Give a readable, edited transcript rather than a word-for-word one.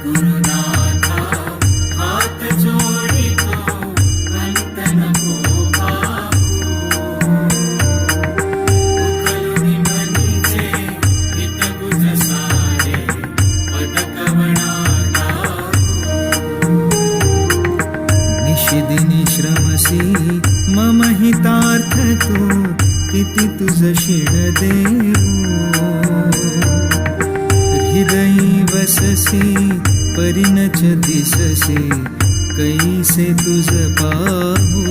गुरुनाथा हात जोडितो अंत नको पाहू उकलुनी मनीचे हित गुज सारे पदकवणा निशिदिनी श्रमसी मम हितार्थ तू किती तुझ शिण देऊ हृदयी वससी परिणच दिससी कैसे तुझ पाहू